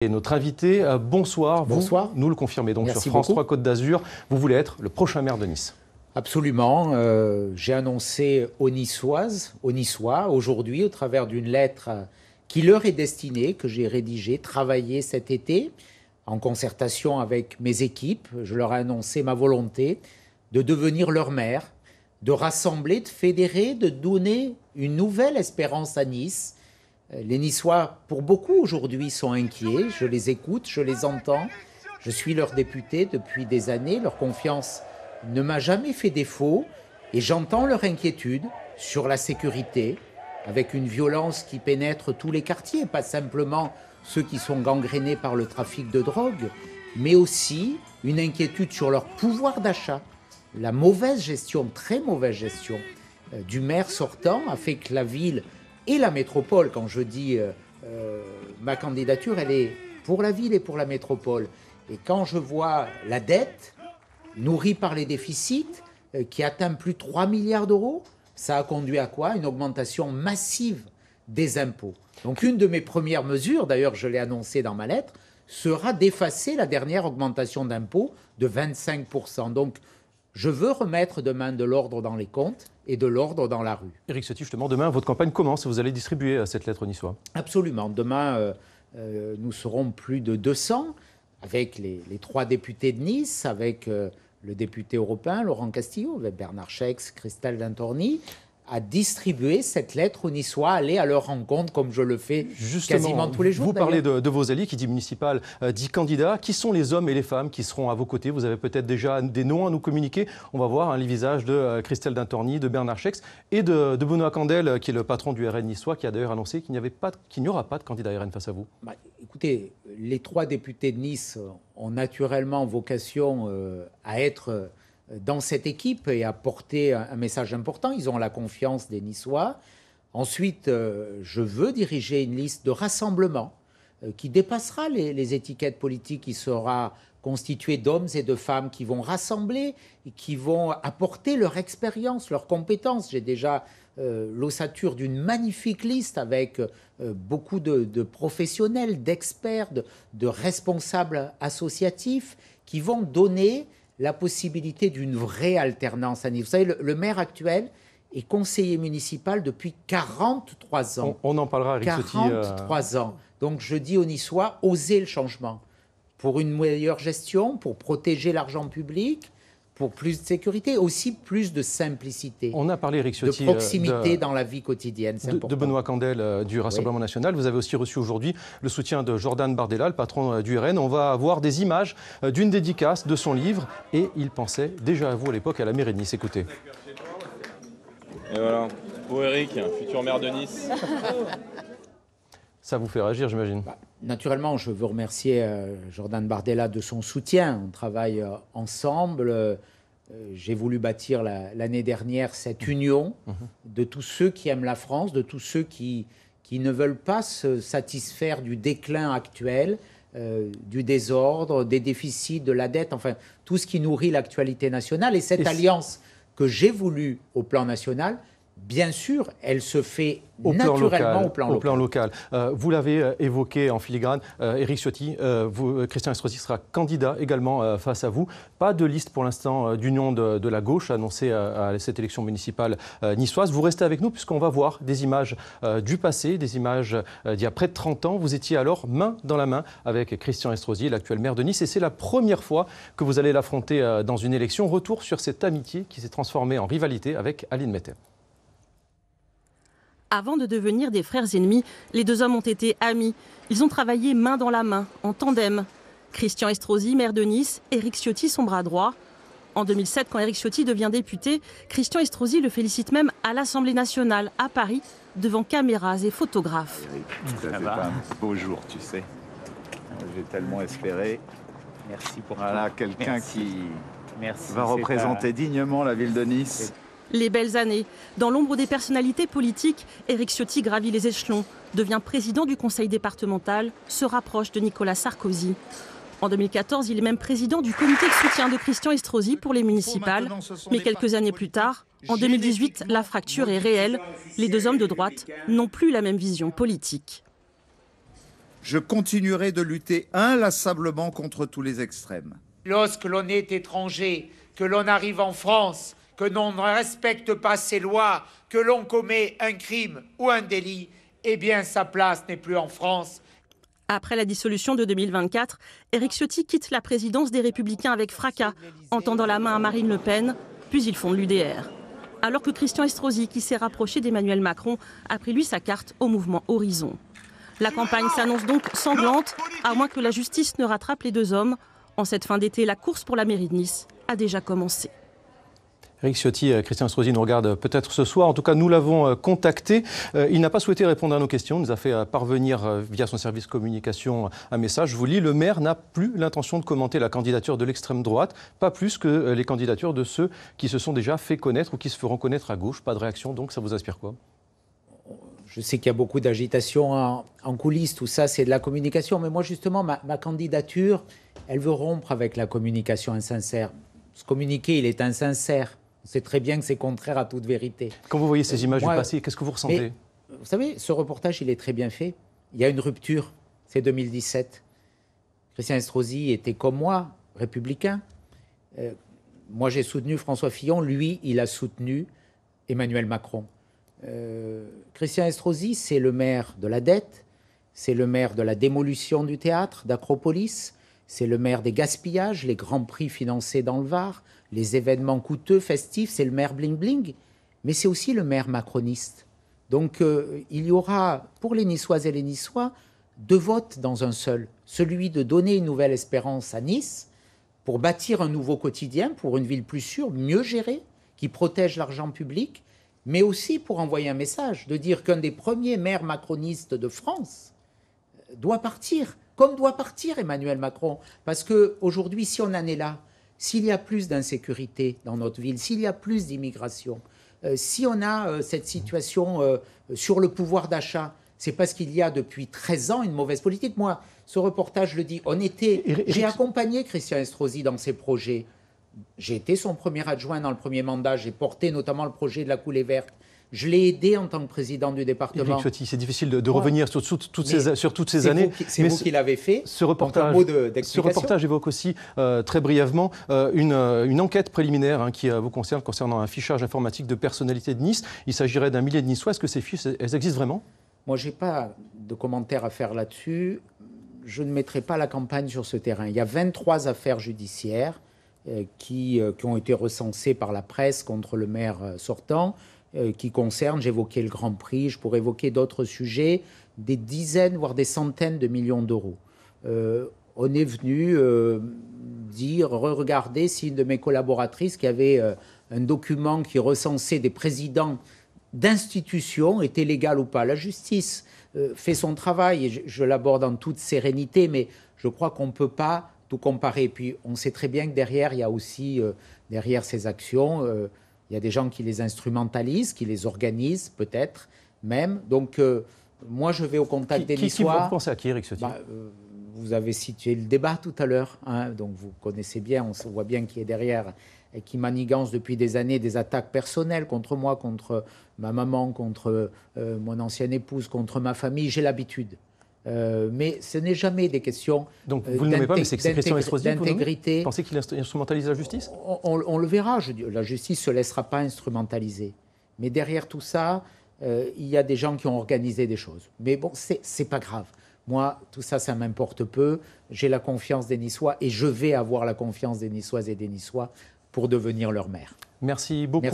Et notre invité, bonsoir. Bonsoir. Vous nous le confirmez donc. Merci sur France beaucoup. 3 Côte d'Azur. Vous voulez être le prochain maire de Nice. Absolument. J'ai annoncé aux Niçois aujourd'hui, au travers d'une lettre qui leur est destinée, que j'ai rédigée, travaillée cet été, en concertation avec mes équipes. Je leur ai annoncé ma volonté de devenir leur maire, de rassembler, de fédérer, de donner une nouvelle espérance à Nice. Les Niçois, pour beaucoup aujourd'hui, sont inquiets. Je les écoute, je les entends. Je suis leur député depuis des années. Leur confiance ne m'a jamais fait défaut. Et j'entends leur inquiétude sur la sécurité, avec une violence qui pénètre tous les quartiers, pas simplement ceux qui sont gangrénés par le trafic de drogue, mais aussi une inquiétude sur leur pouvoir d'achat. La mauvaise gestion, très mauvaise gestion du maire sortant a fait que la ville et la métropole, quand je dis ma candidature, elle est pour la ville et pour la métropole. Et quand je vois la dette nourrie par les déficits qui atteint plus de 3 milliards d'euros, ça a conduit à quoi? Une augmentation massive des impôts. Donc une de mes premières mesures, d'ailleurs je l'ai annoncé dans ma lettre, sera d'effacer la dernière augmentation d'impôts de 25%. Donc je veux remettre demain de l'ordre dans les comptes et de l'ordre dans la rue. Éric Ciotti, justement, demain, votre campagne commence. Vous allez distribuer cette lettre aux Niçois. Absolument. Demain, nous serons plus de 200 avec les 3 députés de Nice, avec le député européen Laurent Castillo, avec Bernard Schex, Christelle Dentorny, à distribuer cette lettre aux Niçois, aller à leur rencontre comme je le fais quasiment tous les jours. Vous parlez de vos alliés, qui dit municipal, dit candidat. Qui sont les hommes et les femmes qui seront à vos côtés? Vous avez peut-être déjà des noms à nous communiquer. On va voir les visages de Christelle Dentorny, de Bernard Schex et de Benoît Candel, qui est le patron du RN niçois, qui a d'ailleurs annoncé qu'il n'y aura pas de candidat RN face à vous. Écoutez, les 3 députés de Nice ont naturellement vocation à être dans cette équipe et à porter un message important. Ils ont la confiance des Niçois. Ensuite, je veux diriger une liste de rassemblement qui dépassera les étiquettes politiques, qui sera constituée d'hommes et de femmes qui vont rassembler et qui vont apporter leur expérience, leurs compétences. J'ai déjà l'ossature d'une magnifique liste avec beaucoup de professionnels, d'experts, de responsables associatifs qui vont donner la possibilité d'une vraie alternance à Nice. Vous savez, le maire actuel est conseiller municipal depuis 43 ans. On en parlera, Éric Ciotti. 43 ans. Donc je dis aux Niçois, osez le changement. Pour une meilleure gestion, pour protéger l'argent public, pour plus de sécurité, aussi plus de simplicité. On a parlé, Éric Ciotti, de proximité dans la vie quotidienne, c'est important. De Benoît Candel du Rassemblement national. Vous avez aussi reçu aujourd'hui le soutien de Jordan Bardella, le patron du RN. On va avoir des images d'une dédicace de son livre et il pensait déjà à vous à l'époque à la mairie de Nice. Écoutez. Et voilà, pour Éric, futur maire de Nice. Ça vous fait réagir, j'imagine. Naturellement, je veux remercier Jordan Bardella de son soutien. On travaille ensemble. J'ai voulu bâtir l'année dernière cette union de tous ceux qui aiment la France, de tous ceux qui ne veulent pas se satisfaire du déclin actuel, du désordre, des déficits, de la dette, enfin tout ce qui nourrit l'actualité nationale. Et cette alliance que j'ai voulu au plan national, bien sûr, elle se fait naturellement au plan local. Vous l'avez évoqué en filigrane, Éric Ciotti, Christian Estrosi sera candidat également face à vous. Pas de liste pour l'instant d'union de la gauche annoncée à cette élection municipale niçoise. Vous restez avec nous puisqu'on va voir des images du passé, des images d'il y a près de 30 ans. Vous étiez alors main dans la main avec Christian Estrosi, l'actuel maire de Nice. Et c'est la première fois que vous allez l'affronter dans une élection. Retour sur cette amitié qui s'est transformée en rivalité avec Aline Metter. Avant de devenir des frères ennemis, les 2 hommes ont été amis. Ils ont travaillé main dans la main, en tandem. Christian Estrosi, maire de Nice, Éric Ciotti, son bras droit. En 2007, quand Éric Ciotti devient député, Christian Estrosi le félicite même à l'Assemblée nationale, à Paris, devant caméras et photographes. Ça va, un beau jour, tu sais. J'ai tellement espéré. Merci pour voilà, quelqu'un qui va représenter dignement la ville de Nice. Les belles années. Dans l'ombre des personnalités politiques, Éric Ciotti gravit les échelons, devient président du conseil départemental, se rapproche de Nicolas Sarkozy. En 2014, il est même président du comité de soutien de Christian Estrosi pour les municipales. Mais quelques années plus tard, en 2018, la fracture est réelle. Les 2 hommes de droite n'ont plus la même vision politique. je continuerai de lutter inlassablement contre tous les extrêmes. Lorsque l'on est étranger, que l'on arrive en France, que l'on ne respecte pas ces lois, que l'on commet un crime ou un délit, eh bien sa place n'est plus en France. Après la dissolution de 2024, Éric Ciotti quitte la présidence des Républicains avec fracas, en tendant la main à Marine Le Pen, puis il fonde l'UDR. Alors que Christian Estrosi, qui s'est rapproché d'Emmanuel Macron, a pris lui sa carte au mouvement Horizon. La campagne s'annonce donc sanglante, à moins que la justice ne rattrape les deux hommes. En cette fin d'été, la course pour la mairie de Nice a déjà commencé. Éric Ciotti, Christian Estrosi nous regarde peut-être ce soir. En tout cas, nous l'avons contacté. Il n'a pas souhaité répondre à nos questions. Il nous a fait parvenir via son service communication un message. Je vous lis, le maire n'a plus l'intention de commenter la candidature de l'extrême droite, pas plus que les candidatures de ceux qui se sont déjà fait connaître ou qui se feront connaître à gauche. Pas de réaction, donc ça vous inspire quoi? Je sais qu'il y a beaucoup d'agitation en coulisses, tout ça c'est de la communication. Mais moi justement, ma candidature, elle veut rompre avec la communication insincère. Ce communiqué, il est insincère. On sait très bien que c'est contraire à toute vérité. Quand vous voyez ces images du passé, qu'est-ce que vous ressentez? Vous savez, ce reportage, il est très bien fait. Il y a une rupture, c'est 2017. Christian Estrosi était comme moi, républicain. Moi, j'ai soutenu François Fillon. Lui, il a soutenu Emmanuel Macron. Christian Estrosi, c'est le maire de la dette, c'est le maire de la démolition du théâtre d'Acropolis, c'est le maire des gaspillages, les grands prix financés dans le Var, les événements coûteux, festifs, c'est le maire bling-bling, mais c'est aussi le maire macroniste. Donc il y aura, pour les Niçoises et les Niçois, deux votes dans un seul. Celui de donner une nouvelle espérance à Nice, pour bâtir un nouveau quotidien, pour une ville plus sûre, mieux gérée, qui protège l'argent public, mais aussi pour envoyer un message, de dire qu'un des premiers maires macronistes de France doit partir, comme doit partir Emmanuel Macron. Parce qu'aujourd'hui, si on en est là, s'il y a plus d'insécurité dans notre ville, s'il y a plus d'immigration, si on a cette situation sur le pouvoir d'achat, c'est parce qu'il y a depuis 13 ans une mauvaise politique. Moi, ce reportage le dit, j'ai accompagné Christian Estrosi dans ses projets. J'ai été son premier adjoint dans le premier mandat, j'ai porté notamment le projet de la coulée verte. Je l'ai aidé en tant que président du département. Éric Ciotti, c'est difficile de revenir sur toutes ces années. C'est vous qui l'avez fait. Ce reportage évoque aussi très brièvement une enquête préliminaire qui vous concerne concernant un fichage informatique de personnalités de Nice. Il s'agirait d'un millier de Niçois. Est-ce que ces fiches, elles existent vraiment? Moi, je n'ai pas de commentaires à faire là-dessus. Je ne mettrai pas la campagne sur ce terrain. Il y a 23 affaires judiciaires qui ont été recensées par la presse contre le maire sortant, qui concernent, j'évoquais le Grand Prix, je pourrais évoquer d'autres sujets, des dizaines, voire des centaines de millions d'euros. On est venu dire, regarder si une de mes collaboratrices qui avait un document qui recensait des présidents d'institutions était légal ou pas. La justice fait son travail et je l'aborde en toute sérénité, mais je crois qu'on ne peut pas tout comparer. Et puis on sait très bien que derrière, il y a aussi, derrière ces actions, il y a des gens qui les instrumentalisent, qui les organisent peut-être même. Donc moi, je vais au contact des Niçois. Vous pensez à qui, Éric Ciotti? Vous avez situé le débat tout à l'heure, donc vous connaissez bien, on voit bien qui est derrière et qui manigance depuis des années des attaques personnelles contre moi, contre ma maman, contre mon ancienne épouse, contre ma famille. J'ai l'habitude. Mais ce n'est jamais des questions donc vous ne le nommez pas, mais c'est Christian Estrosi d'intégrité. Vous pensez qu'il instrumentalise la justice? On le verra. La justice ne se laissera pas instrumentaliser. Mais derrière tout ça, il y a des gens qui ont organisé des choses. Mais bon, c'est pas grave. Moi, tout ça, ça m'importe peu. J'ai la confiance des Niçois et je vais avoir la confiance des Niçoises et des Niçois pour devenir leur maire. Merci beaucoup.